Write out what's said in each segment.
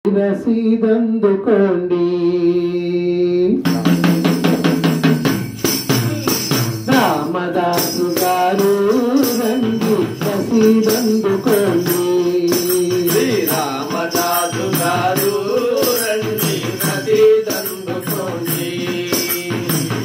రసీదందుకోండి రామదాసు గారు రండి రసీదందుకోండి రామదాసు గారు రండి రసీదందుకోండి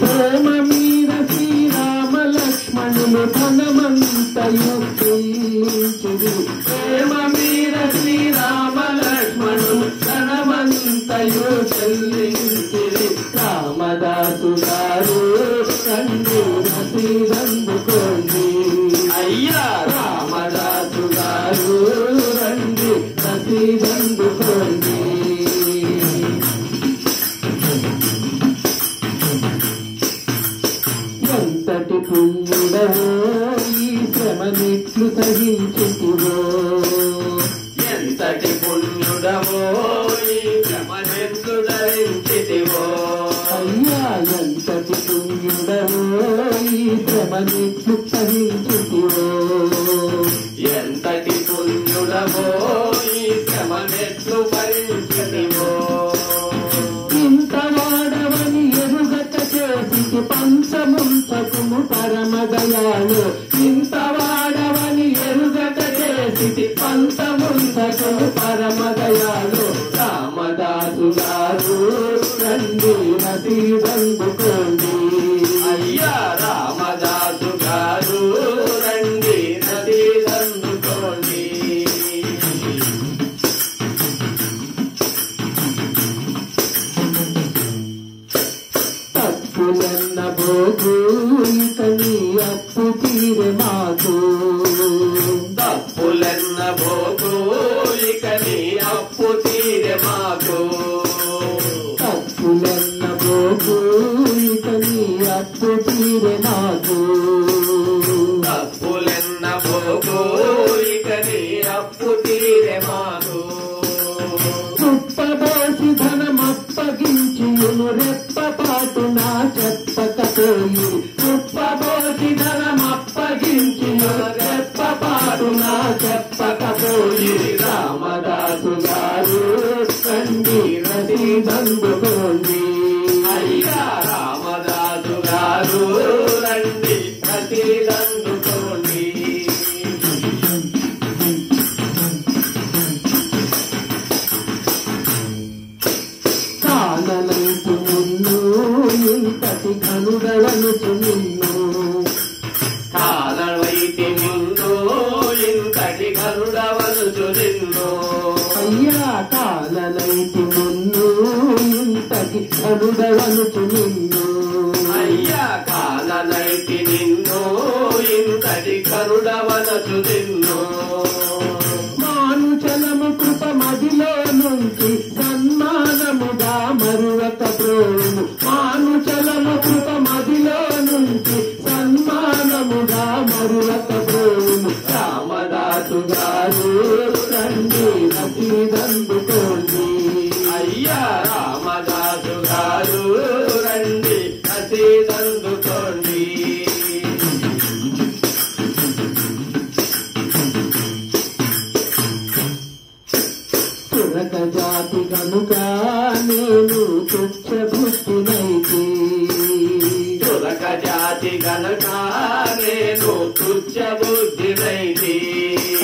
ప్రేమ మీద శ్రీరామ లక్ష్మణులు ధనమంతయు చెల్లించిరి ప్రేమ మీద శ్రీరామ లక్ష్మణులు ధనమంతయు చెల్లించిరి రామదాసు గారు రండి రసీదందుకోండి అయ్యా రామదాసు గారు రండి రసీదందుకోండి ఎంతటి పుణ్యుడవో ఈ శ్రమనిట్లు సహించుకురో ఎంతటి పుణ్యుడవో ఈ శ్రమనెందు ధరించితివో అయ్యా ఎంతటి పుణ్యుడవో ఈ శ్రమనిట్లు సహించుకురో ఎంతటి పుణ్యుడవో ఈ శ్రమనెట్లు భరించితివో ఇంత వాడవని ఎరుగట చేసి పంచముంతకుము పరమదయాలు ఇంత వాడవని ఎరుగట చేసి పంచముంతకుము పరమదయాలు రామదాసు గారు రండి రసీదందుకోండి అయ్యా రామదాసు గారు రండి రసీదందుకోండి తప్పులన్న బోధు ఇక నీ అప్పు తీరె మాకు తప్పులన్న భోగు ఇక నీ అప్పు తీరె మాకు తప్పులన్న బోధు ఇక నీ అప్పు తీరె మాకు తప్పులన్న భోగు ఇక నీ అప్పు తీరె మాకు కుప్పబోసి ధనమప్పగించియును రెప్పపాటున చెప్పకపోయి కుప్పబోసి ధనమప్పగించియును రెప్పపాటున చెప్పకపోయి రామదాసు గారు రండి రసీదందుకోండి అయ్యా రామదాసు గారు రండి రసీదందుకోండి కానలైపు నిన్ను ఇంతటి కనుగలనుచు నిన్ను కాలవైతి నిన్ను ఇంతటి గరుడవలుచు నిన్ను అయ్యా కానలైపు నిన్ను ఇంతటి కనుగలనుచు నిన్ను అయ్యా కాలనైతి నిన్ను ఇంతటి గరుడవలచు నిన్ను మానుచలము కృప మదిలో నుంచి సన్మానముగా మరువక ప్రోము మానుచలము కృప మదిలో నుంచి సన్మానముగా మరువక ప్రోము రామదాసు గారు రండి రసీదందుకోండి అయ్యా రామదాసు గారు రండి రసీదందుకోండి తురక జాతి కనుక నేను తుచ్చ బుద్ధినైతే తురక జాతి గనక నేను తుచ్చ బుద్ధినైతి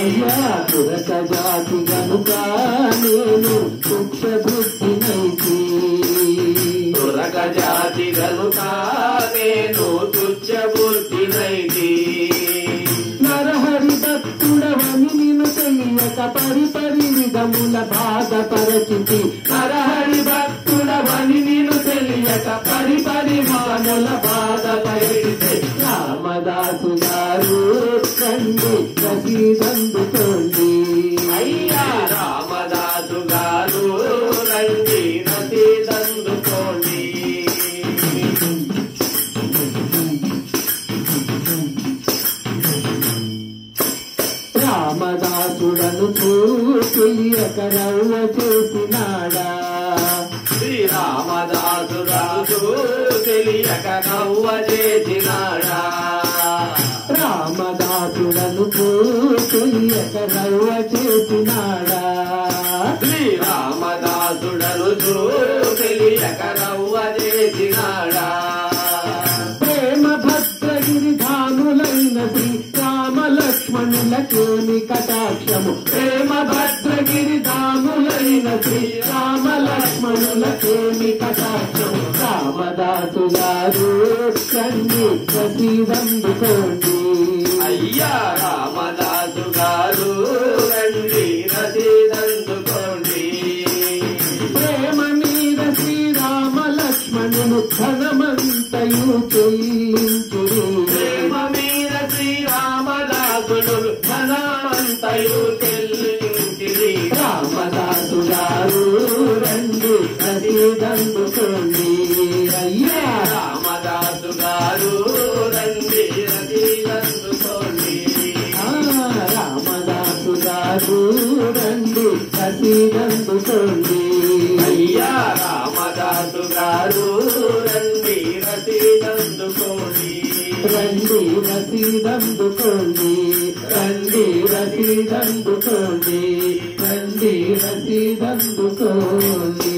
అయ్యా తురక జాతి కనుక నేను తుచ్చ బుద్ధినైతే తురక జాతి గనుక నేను తుచ్చ బుద్ధినైతి నరహరి భక్తుడవని నిన్ను తెలియక పరిపరి విధముల బాధపరచితి నరహరి భక్తుడవని నిన్ను తెలియక పరిపరి మానుల బాధపరిచి రామదాసు గారు రండి రసీదందుకోండి అయ్యా రామదాసు గారు రండి రసీదందుకోండి రామదాసుడను తెలియక రవ్వ చేసినాడా శ్రీరామదాసు రాజు తెలియక నవ్వ చేసినాడా రామదాసుడను తెలియక రవ్వ చేసినాడా శ్రీరామదాసు రామదాసుడను చూడు తెలియక రవ్వ చేసినాడా ప్రేమ భద్రగిరి ధాములైన శ్రీ రామ లక్ష్మణులకేమి కటాక్షము ప్రేమ భద్రగిరి ధాములైన శ్రీ రామ లక్ష్మణులకేమి కటాక్షము రామదాసు గారు కండి ప్రసీదందుకోండి అయ్యా రామదాసు గారు రండి రసీదందుకోండి ప్రేమ మీద శ్రీరామ లక్ష్మణులు ధనమంతయు చెల్లించుడు ప్రేమ మీద శ్రీరామదాసుడు ధనమంతయు చెల్లించిరి రామదాసు గారు రండి రసీదందుకోండి అయ్యా రామదాసు గారు రండి రసీదందుకోండి రామదాసు గారు రండి రసీదందుకోండి అయ్యా రామదాసు గారు రండి రసీదందుకోండి రండి రసీదందుకోండి రండి రసీదందుకోండి రండి రసీదందుకోండి